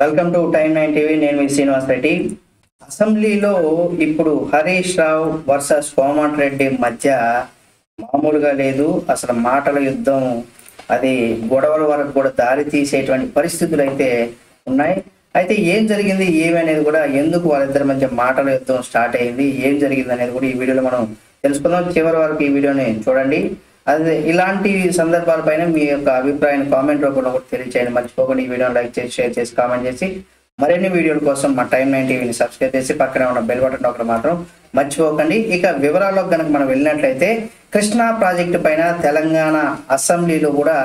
Welcome to time 9 TV. నేను మీ శ్రీనివాస్ రెడ్డి. అసెంబ్లీలో ఇప్పుడు హరీష్ రావు వర్సెస్ కోమటిరెడ్డి మధ్య మామూలుగా లేదు. అసలు మాటల యుద్ధం, అది గొడవల వరకు కూడా దారి తీసేటువంటి పరిస్థితులు అయితే ఉన్నాయి. అయితే ఏం జరిగింది ఏమి అనేది కూడా, ఎందుకు వాళ్ళిద్దరి మధ్య మాటల యుద్ధం స్టార్ట్ అయింది, ఏం జరిగింది అనేది కూడా ఈ వీడియోలో మనం తెలుసుకుందాం. చివరి వరకు ఈ వీడియోని చూడండి. అదే ఇలాంటి సందర్భాలపైన మీ యొక్క అభిప్రాయాన్ని కామెంట్ రూపంలో కూడా తెలియచేయండి. మర్చిపోకుండా ఈ వీడియోని లైక్ చేసి, షేర్ చేసి, కామెంట్ చేసి మరిన్ని వీడియోల కోసం మా టైమ్ 9 టీవీని సబ్స్క్రైబ్ చేసి పక్కనే ఉన్న బెల్ బటన్ ఒకటి మాత్రం మర్చిపోకండి. ఇక వివరాల్లోకి కనుక మనం వెళ్ళినట్లయితే, కృష్ణా ప్రాజెక్టు పైన తెలంగాణ అసెంబ్లీలో కూడా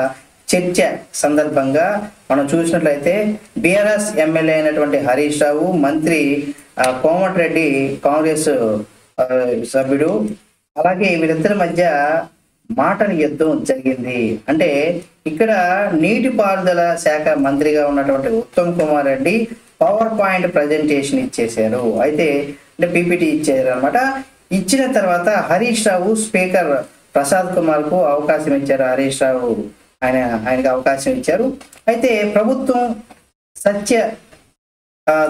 చర్చ సందర్భంగా మనం చూసినట్లయితే బీఆర్ఎస్ ఎమ్మెల్యే అయినటువంటి హరీష్ రావు, మంత్రి కోమటిరెడ్డి కాంగ్రెస్ సభ్యుడు, అలాగే వీరిద్దరి మధ్య మాటల యుద్ధం జరిగింది. అంటే ఇక్కడ నీటిపారుదల శాఖ మంత్రిగా ఉన్నటువంటి Uttam Kumar Reddy power point presentation ఇచ్చేశారు. అయితే అంటే పీపీటీ ఇచ్చారు అనమాట. ఇచ్చిన తర్వాత హరీష్ రావు స్పీకర్ ప్రసాద్ కుమార్ కు అవకాశం ఇచ్చారు. హరీష్ రావు ఆయనకి అవకాశం ఇచ్చారు. అయితే ప్రభుత్వం సత్య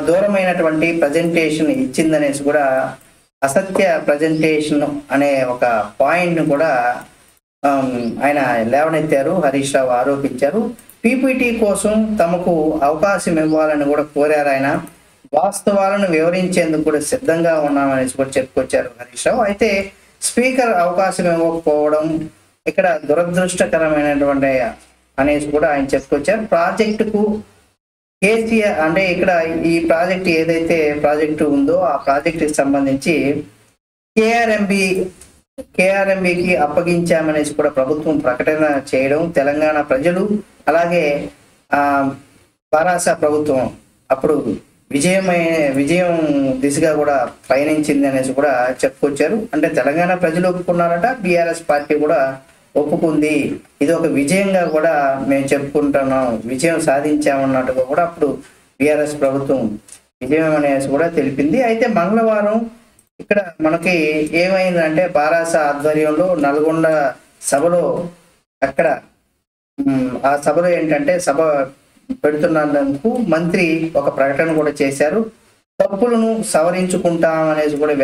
దూరమైనటువంటి ప్రజెంటేషన్ ఇచ్చిందనేసి కూడా, అసత్య ప్రజెంటేషన్ అనే ఒక పాయింట్ కూడా ఆయన లేవనెత్తారు. హరీష్ రావు ఆరోపించారు. పీపీటీ కోసం తమకు అవకాశం ఇవ్వాలని కూడా కోరారు. ఆయన వాస్తవాలను వివరించేందుకు కూడా సిద్ధంగా ఉన్నామనేసి కూడా చెప్పుకొచ్చారు హరీష్ రావు. అయితే స్పీకర్ అవకాశం ఇవ్వకపోవడం ఇక్కడ దురదృష్టకరమైనటువంటి అనేసి కూడా ఆయన చెప్పుకొచ్చారు. ప్రాజెక్టుకు కేసీఆర్ అంటే ఇక్కడ ఈ ప్రాజెక్టు ఏదైతే ప్రాజెక్టు ఉందో ఆ ప్రాజెక్టుకి సంబంధించి కేఆర్ఎంబికి అప్పగించామనేసి కూడా ప్రభుత్వం ప్రకటన చేయడం, తెలంగాణ ప్రజలు అలాగే బారాస ప్రభుత్వం అప్పుడు విజయం దిశగా కూడా పయనించింది అనేసి కూడా చెప్పుకొచ్చారు. అంటే తెలంగాణ ప్రజలు ఒప్పుకున్నారట, బీఆర్ఎస్ పార్టీ కూడా ఒప్పుకుంది. ఇది ఒక విజయంగా కూడా మేము చెప్పుకుంటున్నాం, విజయం సాధించామన్నట్టుగా కూడా అప్పుడు బీఆర్ఎస్ ప్రభుత్వం విజయం అనేసి కూడా తెలిపింది. అయితే మంగళవారం ఇక్కడ మనకి ఏమైందంటే, బారాస ఆధ్వర్యంలో నల్గొండ సభలో అక్కడ ఆ సభలో ఏంటంటే సభ పెడుతున్నందుకు మంత్రి ఒక ప్రకటన కూడా చేశారు. తప్పులను సవరించుకుంటామనేసి కూడా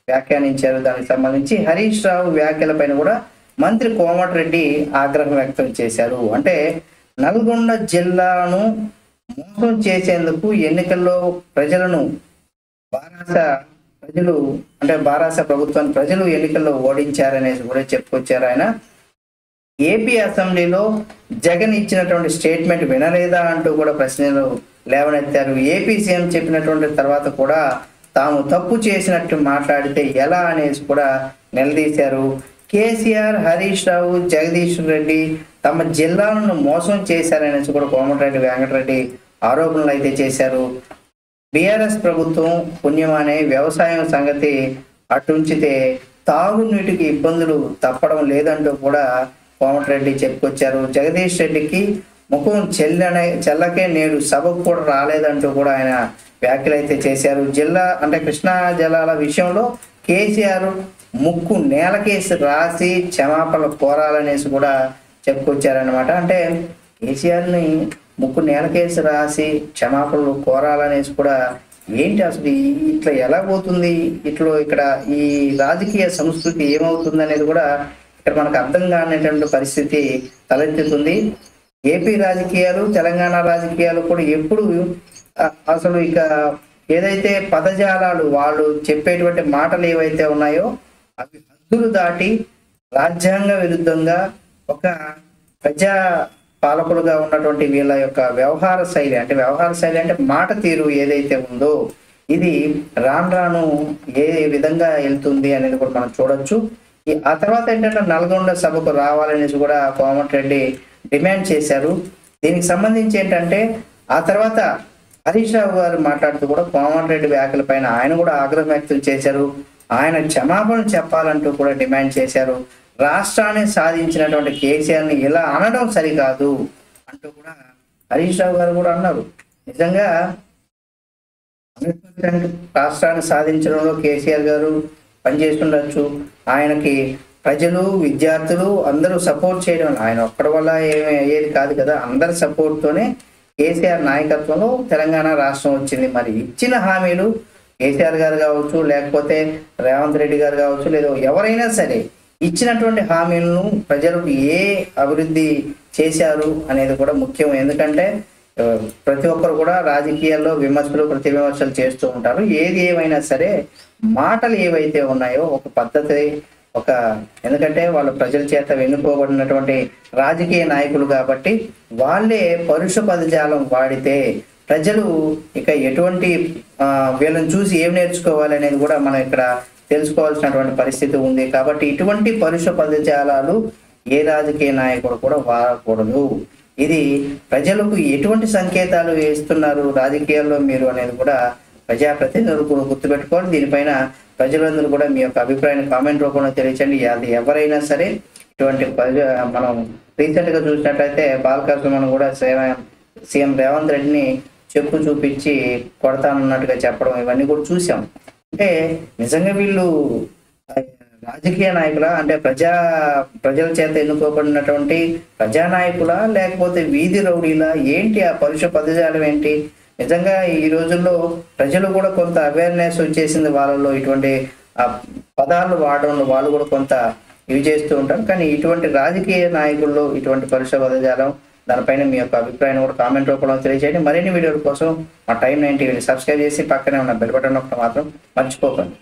వ్యాఖ్యానించారు. దానికి సంబంధించి హరీష్ రావు వ్యాఖ్యలపైన కూడా మంత్రి కోమటిరెడ్డి ఆగ్రహం వ్యక్తం చేశారు. అంటే నల్గొండ జిల్లాను మోసం చేసేందుకు ఎన్నికల్లో ప్రజలను బారాస ప్రభుత్వాన్ని ప్రజలు ఎన్నికల్లో ఓడించారనేసి కూడా చెప్పుకొచ్చారు ఆయన. ఏపీ అసెంబ్లీలో జగన్ ఇచ్చినటువంటి స్టేట్మెంట్ వినలేదా అంటూ కూడా ప్రశ్నలు లేవనెత్తారు. ఏపీ సీఎం చెప్పినటువంటి తర్వాత కూడా తాము తప్పు చేసినట్టు మాట్లాడితే ఎలా అనేసి కూడా నిలదీశారు. కేసీఆర్, హరీష్ రావు, జగదీష్ రెడ్డి తమ జిల్లాలను మోసం చేశారనేసి కూడా కోమటిరెడ్డి వెంకటరెడ్డి ఆరోపణలు అయితే చేశారు. బీఆర్ఎస్ ప్రభుత్వం పుణ్యమానే వ్యవసాయం సంగతి అటుంచితే తాగునీటికి ఇబ్బందులు తప్పడం లేదంటూ కూడా కోమటిరెడ్డి చెప్పుకొచ్చారు. జగదీష్ రెడ్డికి ముఖం చెల్లకే నేడు సభకు కూడా రాలేదంటూ కూడా ఆయన వ్యాఖ్యలు అయితే చేశారు. కృష్ణా జలాల విషయంలో కేసీఆర్ ముక్కు నేలకేసి రాసి క్షమాపణలు కోరాలనేసి కూడా చెప్పుకొచ్చారనమాట. అంటే కేసీఆర్ని ముక్కు నేలకేసి రాసి క్షమాపణలు కోరాలనేసి కూడా, ఏంటి అసలు ఇట్లా ఎలా పోతుంది, ఇక్కడ ఈ రాజకీయ సంస్కృతి ఏమవుతుంది అనేది కూడా ఇక్కడ మనకు అర్థం కానిటువంటి పరిస్థితి తలెత్తుతుంది. ఏపీ రాజకీయాలు, తెలంగాణ రాజకీయాలు కూడా ఎప్పుడు అసలు ఇక ఏదైతే పదజాలాలు, వాళ్ళు చెప్పేటువంటి మాటలు ఏవైతే ఉన్నాయో అవి హద్దులు దాటి రాజ్యాంగ విరుద్ధంగా ఒక ప్రజా పాలకులుగా ఉన్నటువంటి వీళ్ళ యొక్క వ్యవహార శైలి అంటే మాట తీరు ఏదైతే ఉందో ఇది రాను ఏ విధంగా వెళ్తుంది అనేది కూడా మనం చూడొచ్చు. ఆ తర్వాత ఏంటంటే నల్గొండ సభకు రావాలనేసి కూడా కోమటిరెడ్డి డిమాండ్ చేశారు. దీనికి సంబంధించి ఏంటంటే ఆ తర్వాత హరీష్ రావు గారు మాట్లాడుతూ కూడా కోమటిరెడ్డి వ్యాఖ్యల పైన ఆయన కూడా ఆగ్రహం వ్యక్తం చేశారు. ఆయన క్షమాపణ చెప్పాలంటూ కూడా డిమాండ్ చేశారు. రాష్ట్రాన్ని సాధించినటువంటి కేసీఆర్ని ఇలా అనడం సరికాదు అంటూ కూడా హరీష్ రావు గారు కూడా అన్నారు. నిజంగా 100% రాష్ట్రాన్ని సాధించడంలో కేసీఆర్ గారు పనిచేస్తుండొచ్చు. ఆయనకి ప్రజలు, విద్యార్థులు అందరూ సపోర్ట్ చేయడం, ఆయన ఒక్కడి వల్ల ఏది కాదు కదా, అందరి సపోర్ట్తోనే కేసీఆర్ నాయకత్వంలో తెలంగాణ రాష్ట్రం వచ్చింది. మరి ఇచ్చిన హామీలు కేసీఆర్ గారు కావచ్చు, లేకపోతే రేవంత్ రెడ్డి గారు కావచ్చు, లేదా ఎవరైనా సరే ఇచ్చినటువంటి హామీలను ప్రజలకు ఏ అభివృద్ధి చేశారు అనేది కూడా ముఖ్యం. ఎందుకంటే ప్రతి ఒక్కరు కూడా రాజకీయాల్లో విమర్శలు ప్రతి విమర్శలు చేస్తూ ఉంటారు. ఏది ఏమైనా సరే మాటలు ఏవైతే ఉన్నాయో ఒక పద్ధతి, ఎందుకంటే వాళ్ళు ప్రజల చేత వెన్నుకోబడినటువంటి రాజకీయ నాయకులు కాబట్టి వాళ్ళే పరుష పదజాలం వాడితే ప్రజలు ఇక ఎటువంటి వీళ్ళని చూసి ఏం నేర్చుకోవాలి అనేది కూడా మనం ఇక్కడ తెలుసుకోవాల్సినటువంటి పరిస్థితి ఉంది. కాబట్టి ఇటువంటి పరుష పదజాలాలు ఏ రాజకీయ నాయకుడు కూడా వాడకూడదు. ఇది ప్రజలకు ఎటువంటి సంకేతాలు వేస్తున్నారు రాజకీయాల్లో మీరు అనేది కూడా ప్రజాప్రతినిధులు కూడా గుర్తుపెట్టుకోవాలి. దీనిపైన ప్రజలందరూ కూడా మీ యొక్క అభిప్రాయాన్ని కామెంట్ రూపంలో తెలియచండి. అది ఎవరైనా సరే ఇటువంటి మనం రీసెంట్ గా చూసినట్లయితే బాలకృష్ణ కూడా సీఎం రేవంత్ రెడ్డిని చెప్పు చూపించి కొడతానన్నట్టుగా చెప్పడం ఇవన్నీ కూడా చూసాం. అంటే నిజంగా వీళ్ళు రాజకీయ నాయకుల, అంటే ప్రజల చేత ఎన్నుకోబడినటువంటి ప్రజానాయకుల, లేకపోతే వీధి రౌడీలా, ఏంటి ఆ పరుష పదజాలం ఏంటి? నిజంగా ఈ రోజుల్లో ప్రజలు కూడా కొంత అవేర్నెస్ వచ్చేసింది వాళ్ళలో. ఇటువంటి పదాలు వాడడంలో వాళ్ళు కూడా కొంత ఇవి చేస్తూ ఉంటారు. కానీ ఇటువంటి రాజకీయ నాయకుల్లో ఇటువంటి పరుష పదజాలం, దానిపైన మీ యొక్క అభిప్రాయాన్ని కూడా కామెంట్ రూపంలో తెలియజేయండి. మరిన్ని వీడియోల కోసం మా Time9 టీవీని సబ్స్క్రైబ్ చేసి పక్కనే ఉన్న బెల్ బటన్ నొక్కడం మాత్రం మర్చిపోకండి.